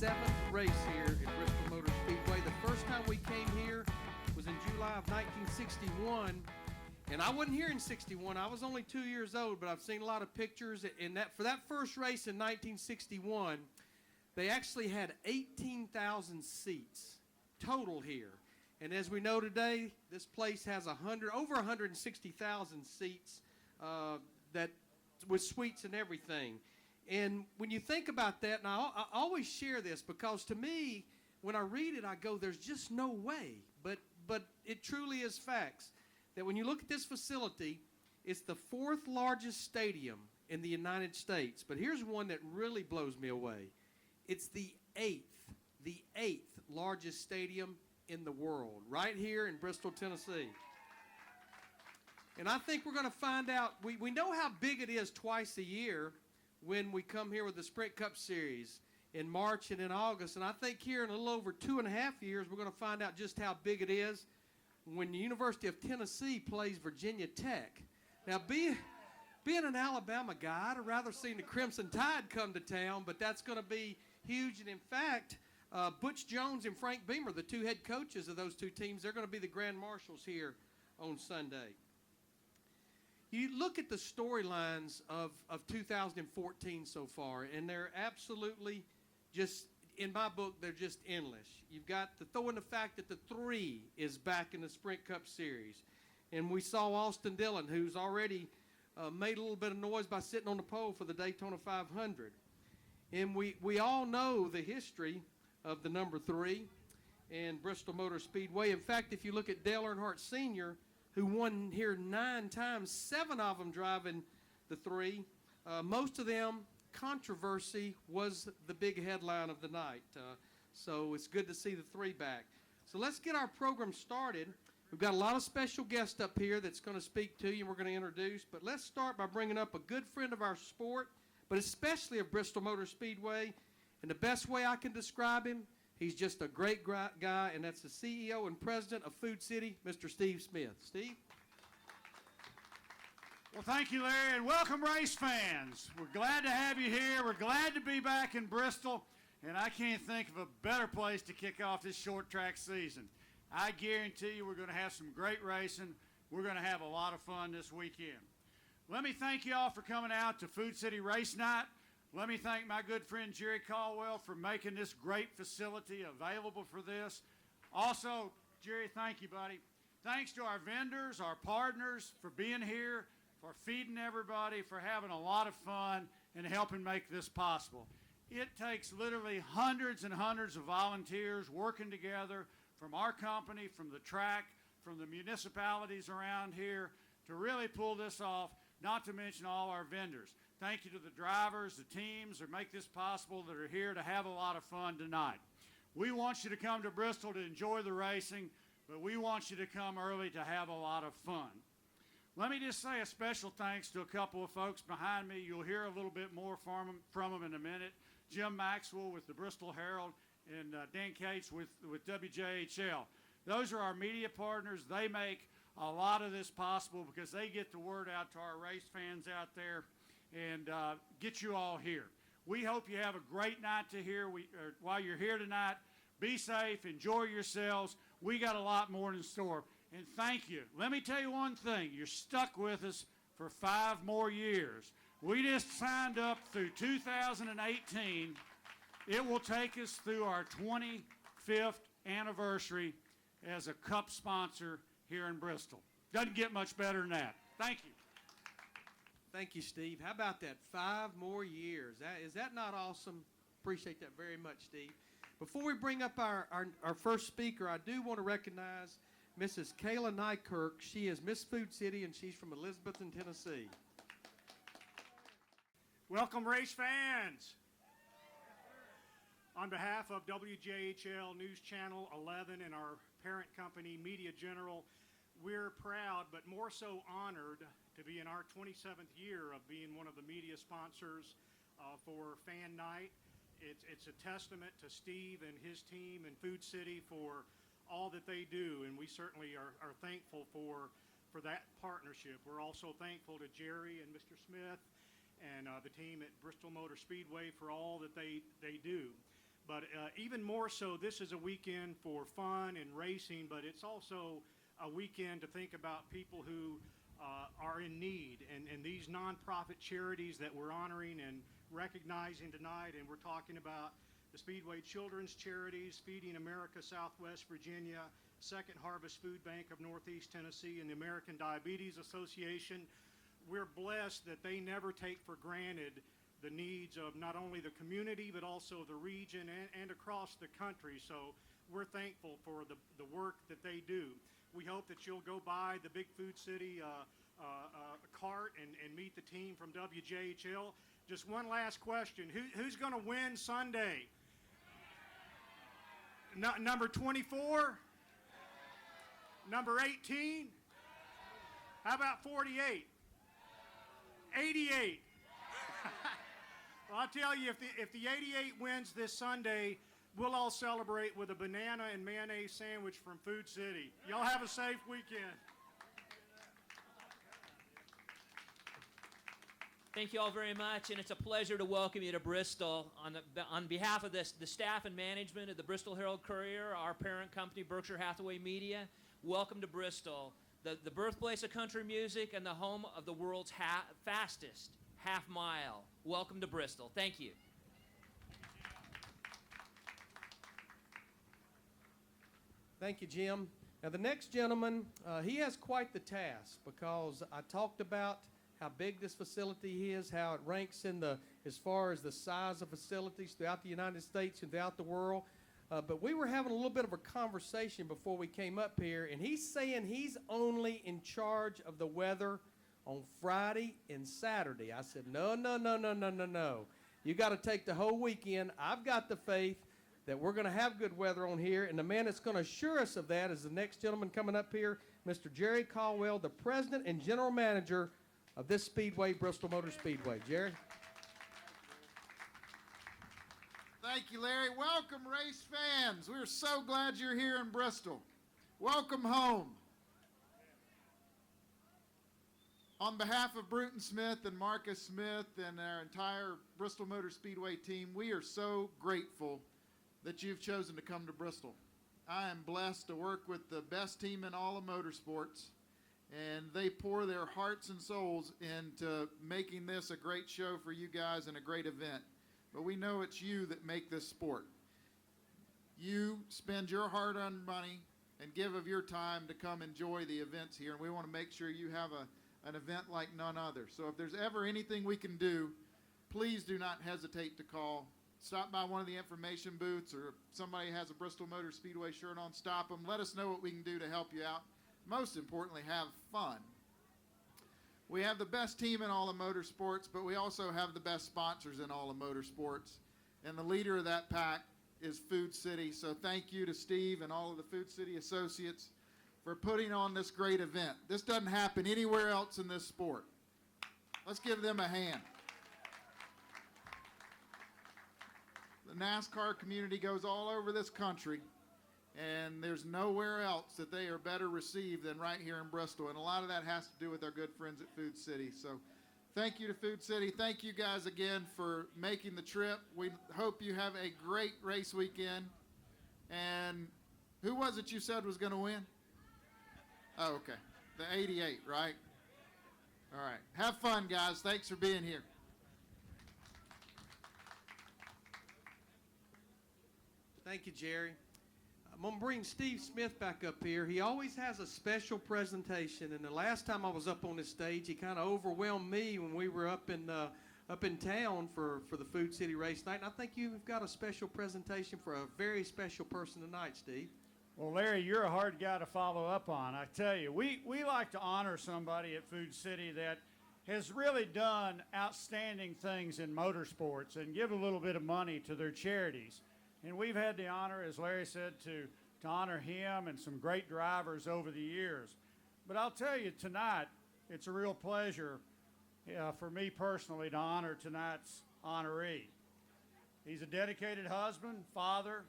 7th race here at Bristol Motor Speedway. The first time we came here was in July of 1961, and I wasn't here in 61. I was only 2 years old, but I've seen a lot of pictures. And for that first race in 1961, they actually had 18,000 seats total here. And as we know today, this place has over 160,000 seats that with suites and everything. And when you think about that, and I always share this because to me, when I read it, I go, there's just no way. But it truly is facts that when you look at this facility, it's the 4th largest stadium in the United States. But here's one that really blows me away. It's the 8th largest stadium in the world, right here in Bristol, Tennessee. And I think we're going to find out, we know how big it is twice a year when we come here with the Sprint Cup Series in March and in August. And I think here in a little over 2.5 years, we're going to find out just how big it is when the University of Tennessee plays Virginia Tech. Now, being an Alabama guy, I'd have rather seen the Crimson Tide come to town, but that's going to be huge. And in fact, Butch Jones and Frank Beamer, the 2 head coaches of those 2 teams, they're going to be the grand marshals here on Sunday. You look at the storylines of 2014 so far, and they're absolutely just, in my book, they're just endless. You've got to throw in the fact that the 3 is back in the Sprint Cup Series. And we saw Austin Dillon, who's already made a little bit of noise by sitting on the pole for the Daytona 500. And we all know the history of the number 3 and Bristol Motor Speedway. In fact, if you look at Dale Earnhardt Sr., who won here 9 times, 7 of them driving the 3, most of them, controversy was the big headline of the night. So it's good to see the 3 back. So let's get our program started. We've got a lot of special guests up here that's going to speak to you and we're going to introduce. But let's start by bringing up a good friend of our sport, but especially of Bristol Motor Speedway. And the best way I can describe him, he's just a great guy, and that's the CEO and president of Food City, Mr. Steve Smith. Steve? Well, thank you, Larry, and welcome, race fans. We're glad to have you here. We're glad to be back in Bristol, and I can't think of a better place to kick off this short track season. I guarantee you we're going to have some great racing. We're going to have a lot of fun this weekend. Let me thank you all for coming out to Food City Race Night. Let me thank my good friend Jerry Caldwell for making this great facility available for this. Also, Jerry, thank you, buddy. Thanks to our vendors, our partners for being here, for feeding everybody, for having a lot of fun and helping make this possible. It takes literally hundreds and hundreds of volunteers working together from our company, from the track, from the municipalities around here to really pull this off, not to mention all our vendors. Thank you to the drivers, the teams that make this possible, that are here to have a lot of fun tonight. We want you to come to Bristol to enjoy the racing, but we want you to come early to have a lot of fun. Let me just say a special thanks to a couple of folks behind me. You'll hear a little bit more from them in a minute. Jim Maxwell with the Bristol Herald and Dan Cates with WGAL. Those are our media partners. They make a lot of this possible because they get the word out to our race fans out there and get you all here. We hope you have a great night while you're here tonight. Be safe, enjoy yourselves. We got a lot more in store. And thank you. Let me tell you one thing. You're stuck with us for 5 more years. We just signed up through 2018. It will take us through our 25th anniversary as a Cup sponsor here in Bristol. Doesn't get much better than that. Thank you. Thank you, Steve. How about that? 5 more years. Is that not awesome? Appreciate that very much, Steve. Before we bring up our first speaker, I do want to recognize Mrs. Kayla Nykirk. She is Miss Food City, and she's from Elizabethton, Tennessee. Welcome, race fans. On behalf of WGAL News Channel 11 and our parent company, Media General, we're proud, but more so honored, to be in our 27th year of being one of the media sponsors for Fan Night. It's a testament to Steve and his team and Food City for all that they do, and we certainly are thankful for that partnership. We're also thankful to Jerry and Mr. Smith and the team at Bristol Motor Speedway for all that they do. But even more so, this is a weekend for fun and racing, but it's also a weekend to think about people who are in need, and these nonprofit charities that we're honoring and recognizing tonight. And we're talking about the Speedway Children's Charities, Feeding America Southwest Virginia, Second Harvest Food Bank of Northeast Tennessee, and the American Diabetes Association. We're blessed that they never take for granted the needs of not only the community but also the region and across the country. So we're thankful for the work that they do. We hope that you'll go by the Big Food City cart and meet the team from WGAL. Just one last question. Who's going to win Sunday? Number 24? Number 18? How about 48? 88? Well, I'll tell you, if the 88 wins this Sunday, we'll all celebrate with a banana and mayonnaise sandwich from Food City. Y'all have a safe weekend. Thank you all very much, and it's a pleasure to welcome you to Bristol. On behalf of the staff and management of the Bristol Herald-Courier, our parent company, Berkshire Hathaway Media, welcome to Bristol, the birthplace of country music and the home of the world's fastest half mile. Welcome to Bristol. Thank you. Thank you, Jim. Now, the next gentleman, he has quite the task, because I talked about how big this facility is, how it ranks as far as the size of facilities throughout the United States and throughout the world. But we were having a little bit of a conversation before we came up here, and he's saying he's only in charge of the weather on Friday and Saturday. I said, no. You got to take the whole weekend. I've got the faith that we're going to have good weather on here, and the man that's going to assure us of that is the next gentleman coming up here, Mr. Jerry Caldwell, the president and general manager of this Speedway, Bristol Motor Speedway. Jerry? Thank you, Larry. Welcome, race fans. We're so glad you're here in Bristol. Welcome home. On behalf of Bruton Smith and Marcus Smith and our entire Bristol Motor Speedway team, we are so grateful that you've chosen to come to Bristol. I am blessed to work with the best team in all of motorsports, and they pour their hearts and souls into making this a great show for you guys and a great event. But we know it's you that make this sport. You spend your hard-earned money and give of your time to come enjoy the events here, and we want to make sure you have an event like none other. So if there's ever anything we can do, please do not hesitate to call. Stop by one of the information booths, or if somebody has a Bristol Motor Speedway shirt on, stop them. Let us know what we can do to help you out. Most importantly, have fun. We have the best team in all of motorsports, but we also have the best sponsors in all of motorsports. And the leader of that pack is Food City. So thank you to Steve and all of the Food City associates for putting on this great event. This doesn't happen anywhere else in this sport. Let's give them a hand. The NASCAR community goes all over this country, and there's nowhere else that they are better received than right here in Bristol. And a lot of that has to do with our good friends at Food City. So thank you to Food City. Thank you guys again for making the trip. We hope you have a great race weekend. And who was it you said was going to win? Oh, okay. The 88, right? All right. Have fun, guys. Thanks for being here. Thank you, Jerry. I'm going to bring Steve Smith back up here. He always has a special presentation, and the last time I was up on this stage, he kind of overwhelmed me when we were up in town for the Food City race night. And I think you've got a special presentation for a very special person tonight, Steve. Well, Larry, you're a hard guy to follow up on. I tell you, we like to honor somebody at Food City that has really done outstanding things in motorsports and give a little bit of money to their charities. And we've had the honor, as Larry said, to honor him and some great drivers over the years. But I'll tell you, tonight, it's a real pleasure for me personally to honor tonight's honoree. He's a dedicated husband, father,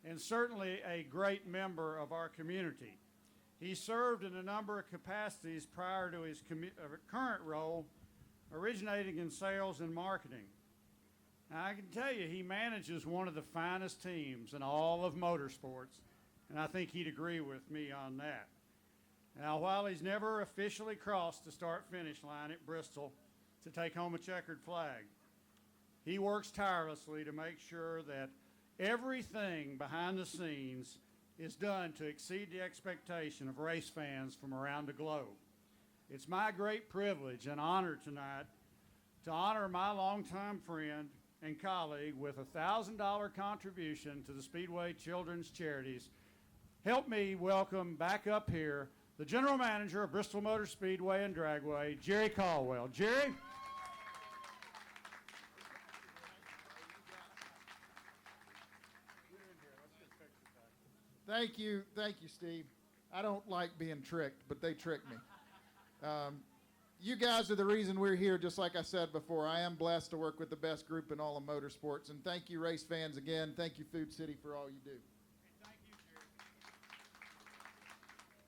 and certainly a great member of our community. He served in a number of capacities prior to his current role, originating in sales and marketing. Now, I can tell you he manages one of the finest teams in all of motorsports, and I think he'd agree with me on that. Now, while he's never officially crossed the start-finish line at Bristol to take home a checkered flag, he works tirelessly to make sure that everything behind the scenes is done to exceed the expectation of race fans from around the globe. It's my great privilege and honor tonight to honor my longtime friend and colleague with a $1,000 contribution to the Speedway Children's Charities. Help me welcome back up here the General Manager of Bristol Motor Speedway and Dragway, Jerry Caldwell. Jerry? Thank you, Steve. I don't like being tricked, but they tricked me. You guys are the reason we're here, just like I said before. I am blessed to work with the best group in all of motorsports, and thank you, race fans, again. Thank you, Food City, for all you do. Thank you, Jerry.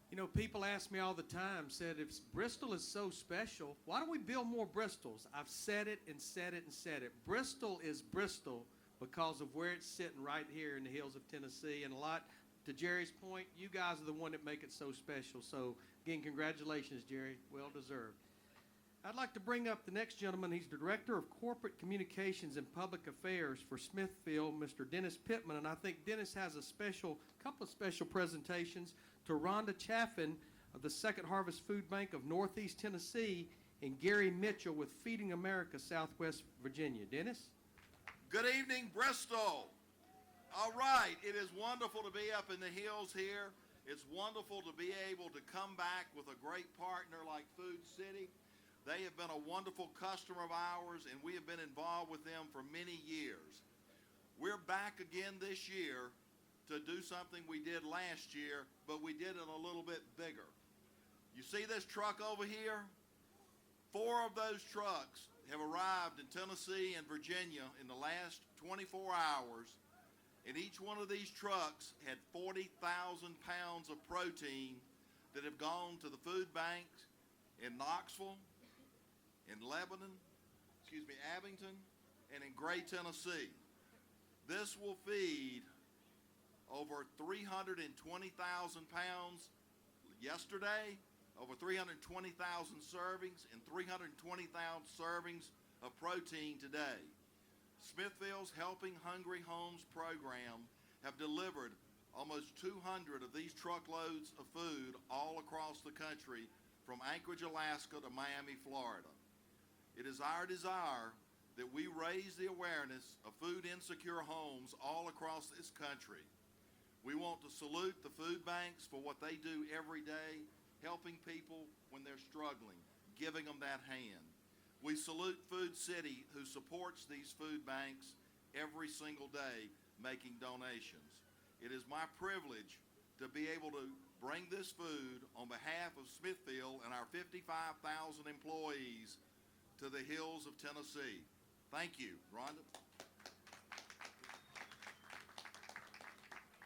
You know, people ask me all the time, said, if Bristol is so special, why don't we build more Bristols? I've said it and said it and said it. Bristol is Bristol because of where it's sitting right here in the hills of Tennessee, and a lot, to Jerry's point, you guys are the one that make it so special. So, again, congratulations, Jerry. Well deserved. I'd like to bring up the next gentleman. He's the Director of Corporate Communications and Public Affairs for Smithville, Mr. Dennis Pittman. And I think Dennis has a couple of special presentations to Rhonda Chaffin of the Second Harvest Food Bank of Northeast Tennessee and Gary Mitchell with Feeding America, Southwest Virginia. Dennis? Good evening, Bristol. All right, it is wonderful to be up in the hills here. It's wonderful to be able to come back with a great partner like Food City. They have been a wonderful customer of ours, and we have been involved with them for many years. We're back again this year to do something we did last year, but we did it a little bit bigger. You see this truck over here? 4 of those trucks have arrived in Tennessee and Virginia in the last 24 hours. And each one of these trucks had 40,000 pounds of protein that have gone to the food banks in Knoxville, in Abington, and in Gray, Tennessee. This will feed over 320,000 pounds yesterday, over 320,000 servings, and 320,000 servings of protein today. Smithville's Helping Hungry Homes program have delivered almost 200 of these truckloads of food all across the country from Anchorage, Alaska to Miami, Florida. It is our desire that we raise the awareness of food insecure homes all across this country. We want to salute the food banks for what they do every day, helping people when they're struggling, giving them that hand. We salute Food City, who supports these food banks every single day, making donations. It is my privilege to be able to bring this food on behalf of Smithville and our 55,000 employees to the hills of Tennessee. Thank you. Rhonda?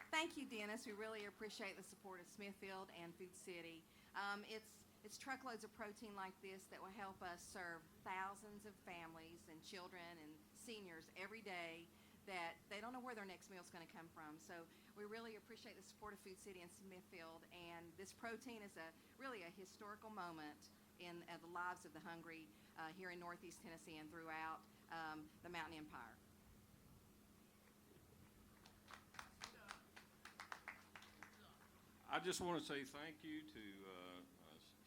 Thank you, Dennis. We really appreciate the support of Smithfield and Food City. It's truckloads of protein like this that will help us serve thousands of families and children and seniors every day that they don't know where their next meal is going to come from. So we really appreciate the support of Food City and Smithfield, and this protein is really a historical moment in the lives of the hungry here in Northeast Tennessee and throughout the Mountain Empire. I just want to say thank you to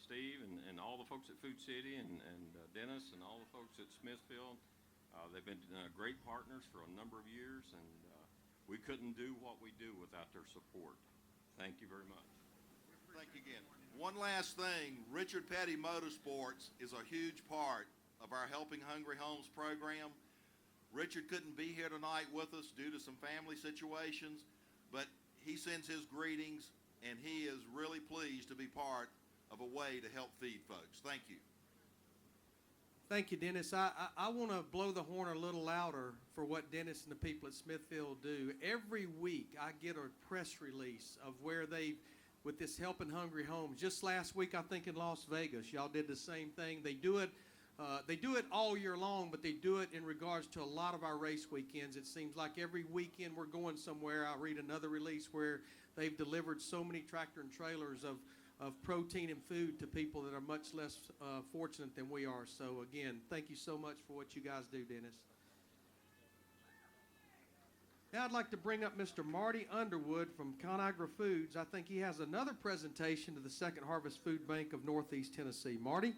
Steve and all the folks at Food City and Dennis and all the folks at Smithville. They've been great partners for a number of years, and we couldn't do what we do without their support. Thank you very much. Thank you again. One last thing, Richard Petty Motorsports is a huge part of our Helping Hungry Homes program. Richard couldn't be here tonight with us due to some family situations, but he sends his greetings, and he is really pleased to be part of a way to help feed folks. Thank you. Thank you, Dennis. I want to blow the horn a little louder for what Dennis and the people at Smithville do. Every week I get a press release of where with this Helping Hungry Homes. Just last week, I think in Las Vegas, y'all did the same thing. They do it They do it all year long, but they do it in regards to a lot of our race weekends. It seems like every weekend we're going somewhere. I read another release where they've delivered so many tractor and trailers of protein and food to people that are much less fortunate than we are. So, again, thank you so much for what you guys do, Dennis. Now I'd like to bring up Mr. Marty Underwood from Conagra Foods. I think he has another presentation to the Second Harvest Food Bank of Northeast Tennessee. Marty?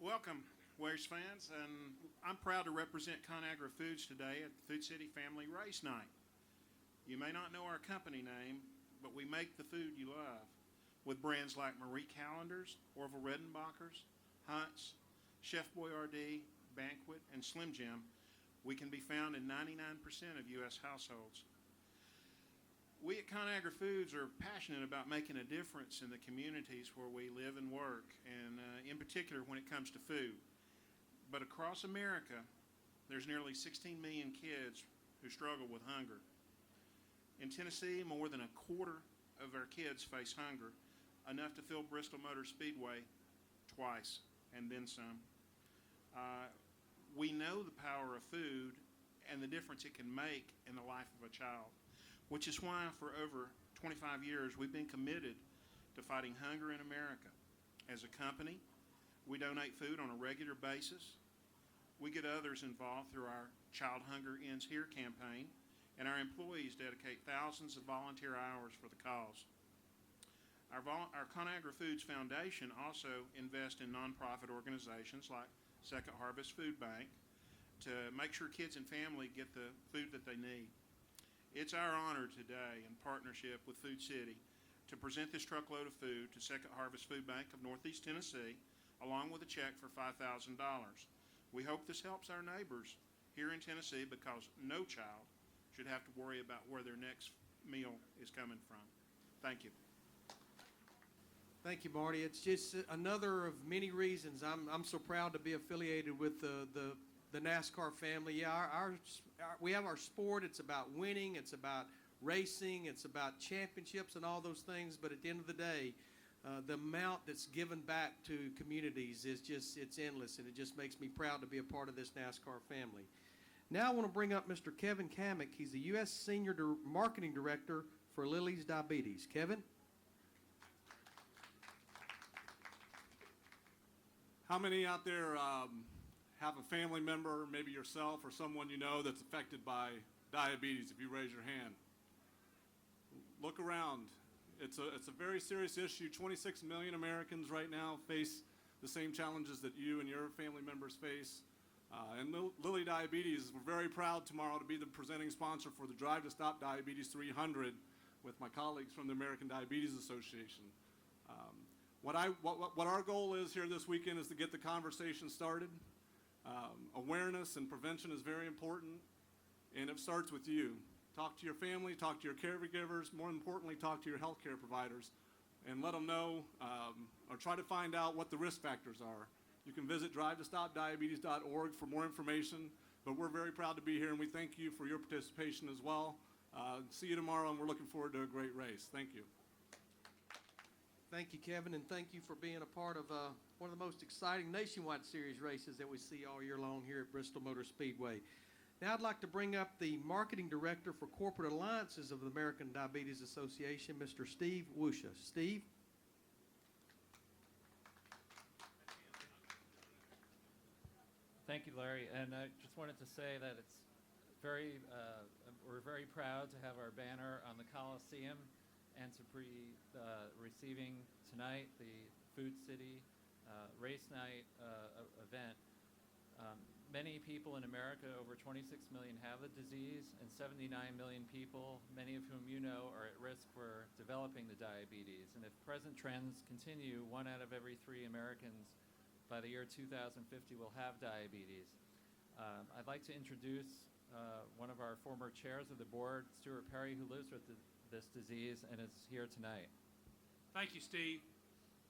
Welcome, Wares fans, and I'm proud to represent Conagra Foods today at the Food City Family Race Night. You may not know our company name, but we make the food you love with brands like Marie Callender's, Orville Redenbacher's, Hunt's, Chef Boyardee, Banquet, and Slim Jim. We can be found in 99% of U.S. households. We at Conagra Foods are passionate about making a difference in the communities where we live and work, and in particular when it comes to food. But across America, there's nearly 16 million kids who struggle with hunger. In Tennessee, more than a quarter of our kids face hunger, enough to fill Bristol Motor Speedway twice, and then some. We know the power of food and the difference it can make in the life of a child, which is why for over 25 years we've been committed to fighting hunger in America. As a company, we donate food on a regular basis. We get others involved through our Child Hunger Ends Here campaign, and our employees dedicate thousands of volunteer hours for the cause. Our Conagra Foods Foundation also invests in nonprofit organizations like Second Harvest Food Bank to make sure kids and family get the food that they need. It's our honor today, in partnership with Food City, to present this truckload of food to Second Harvest Food Bank of Northeast Tennessee, along with a check for $5,000. We hope this helps our neighbors here in Tennessee, because no child should have to worry about where their next meal is coming from. Thank you. Thank you, Marty. It's just another of many reasons I'm so proud to be affiliated with the NASCAR family. Yeah, we have our sport. It's about winning. It's about racing. It's about championships and all those things. But at the end of the day, the amount that's given back to communities it's endless, and it just makes me proud to be a part of this NASCAR family. Now I want to bring up Mr. Kevin Kamick. He's the U.S. Senior Marketing Director for Lily's Diabetes. Kevin? How many out there have a family member, maybe yourself or someone you know, that's affected by diabetes? If you raise your hand. Look around. It's a very serious issue. 26 million Americans right now face the same challenges that you and your family members face. And Lilly Diabetes, we're very proud tomorrow to be the presenting sponsor for the Drive to Stop Diabetes 300 with my colleagues from the American Diabetes Association. What our goal is here this weekend is to get the conversation started. Awareness and prevention is very important, and it starts with you. Talk to your family, talk to your caregivers, more importantly, talk to your healthcare providers, and let them know or try to find out what the risk factors are. You can visit drivetostopdiabetes.org for more information, but we're very proud to be here, and we thank you for your participation as well. See you tomorrow, and we're looking forward to a great race. Thank you. Thank you, Kevin, and thank you for being a part of one of the most exciting nationwide series races that we see all year long here at Bristol Motor Speedway. Now I'd like to bring up the Marketing Director for Corporate Alliances of the American Diabetes Association, Mr. Steve Wusha. Steve? Thank you, Larry. And I just wanted to say that it's we're very proud to have our banner on the Coliseum and to be receiving tonight the Food City Race Night event. Many people in America, over 26 million, have the disease, and 79 million people, many of whom you know, are at risk for developing the diabetes. And if present trends continue, 1 out of every 3 Americans by the year 2050 will have diabetes. I'd like to introduce one of our former chairs of the board, Stuart Perry, who lives with this disease and is here tonight. Thank you, Steve.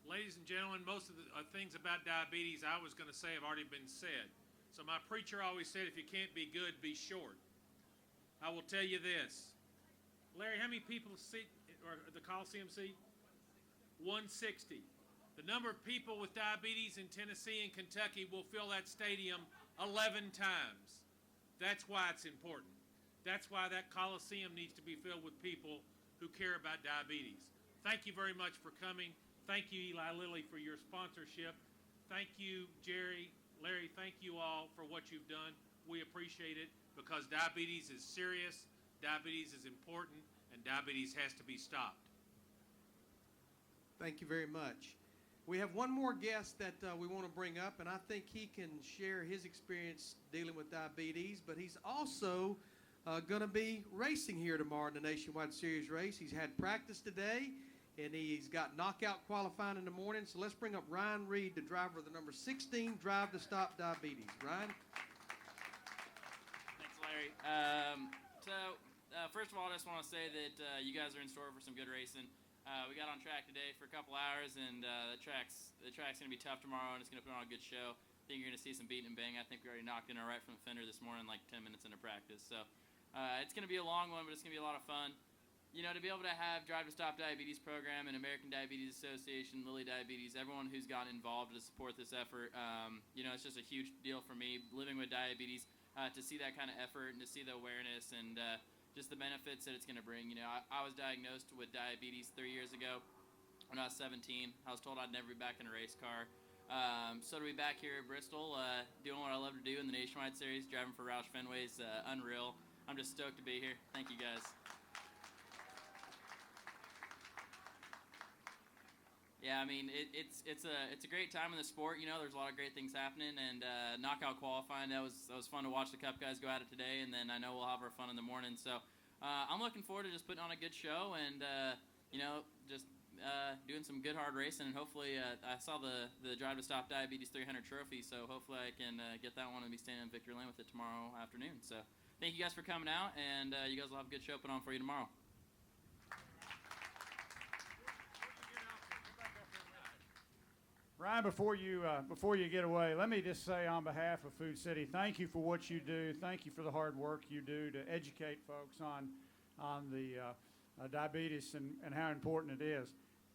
Ladies and gentlemen, most of the things about diabetes I was going to say have already been said. So my preacher always said, if you can't be good, be short. I will tell you this. Larry, how many people seat or the Coliseum seat? 160. The number of people with diabetes in Tennessee and Kentucky will fill that stadium 11 times. That's why it's important. That's why that Coliseum needs to be filled with people who care about diabetes. Thank you very much for coming. Thank you, Eli Lilly, for your sponsorship. Thank you, Jerry, Larry, thank you all for what you've done. We appreciate it because diabetes is serious, diabetes is important, and diabetes has to be stopped. Thank you very much. We have one more guest that we want to bring up, and I think he can share his experience dealing with diabetes, but he's also going to be racing here tomorrow in the Nationwide Series race. He's had practice today, and he's got knockout qualifying in the morning. So let's bring up Ryan Reed, the driver of the number 16 Drive to Stop Diabetes. Ryan? Thanks, Larry. First of all, I just want to say that you guys are in store for some good racing. We got on track today for a couple hours, and the track's going to be tough tomorrow, and it's going to put on a good show. I think you're going to see some beating and bang. I think we already knocked in our right from the fender this morning, like 10 minutes into practice. So it's going to be a long one, but it's going to be a lot of fun. You know, to be able to have Drive to Stop Diabetes program and American Diabetes Association, Lilly Diabetes, everyone who's gotten involved to support this effort, you know, it's just a huge deal for me, living with diabetes, to see that kind of effort and to see the awareness and just the benefits that it's going to bring. You know, I was diagnosed with diabetes 3 years ago when I was 17. I was told I'd never be back in a race car. So to be back here at Bristol, doing what I love to do in the Nationwide Series, driving for Roush Fenway is unreal. I'm just stoked to be here. Thank you, guys. Yeah, I mean, it's a great time in the sport. You know, there's a lot of great things happening, and knockout qualifying, that was fun to watch the Cup guys go at it today, and then I know we'll have our fun in the morning. So I'm looking forward to just putting on a good show and, you know, just doing some good hard racing, and hopefully I saw the Drive to Stop Diabetes 300 trophy, so hopefully I can get that one and be standing in victory lane with it tomorrow afternoon. So thank you guys for coming out, and you guys will have a good show put on for you tomorrow. Ryan, before you get away, let me just say on behalf of Food City, thank you for what you do. Thank you for the hard work you do to educate folks on the diabetes and how important it is.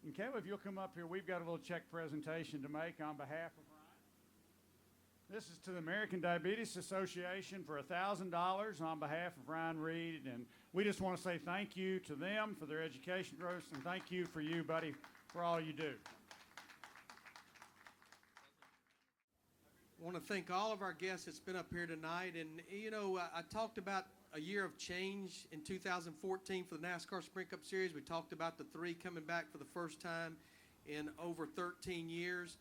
And Caleb, if you'll come up here, we've got a little check presentation to make on behalf of Ryan. This is to the American Diabetes Association for $1,000 on behalf of Ryan Reed, and we just want to say thank you to them for their education growth, and thank you for you, buddy, for all you do. I want to thank all of our guests that's been up here tonight. And, you know, I talked about a year of change in 2014 for the NASCAR Sprint Cup Series. We talked about the three coming back for the first time in over 13 years.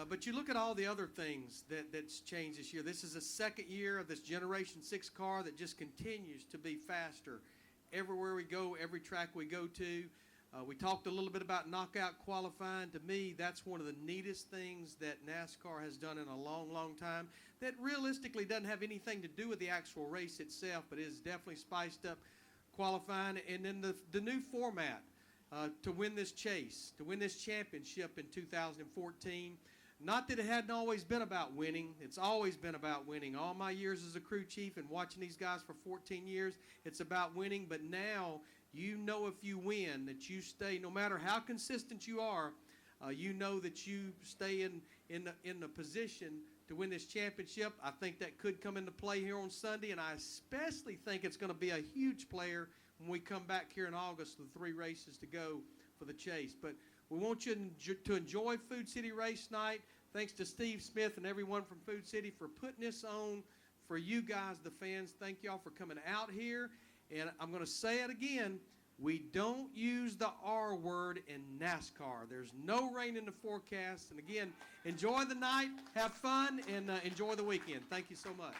But you look at all the other things that's changed this year. This is the second year of this Generation 6 car that just continues to be faster. Everywhere we go, every track we go to. We talked a little bit about knockout qualifying. To me, that's one of the neatest things that NASCAR has done in a long, long time that realistically doesn't have anything to do with the actual race itself, but is definitely spiced up qualifying. And then the new format to win this chase, to win this championship in 2014. Not that it hadn't always been about winning. It's always been about winning. All my years as a crew chief and watching these guys for 14 years, it's about winning. But now you know if you win that you stay, no matter how consistent you are, you know that you stay in the position to win this championship. I think that could come into play here on Sunday, and I especially think it's going to be a huge player when we come back here in August with 3 races to go for the chase. But we want you to enjoy Food City Race Night. Thanks to Steve Smith and everyone from Food City for putting this on for you guys, the fans. Thank y'all for coming out here. And I'm going to say it again. We don't use the R word in NASCAR. There's no rain in the forecast. And again, enjoy the night, have fun, and enjoy the weekend. Thank you so much.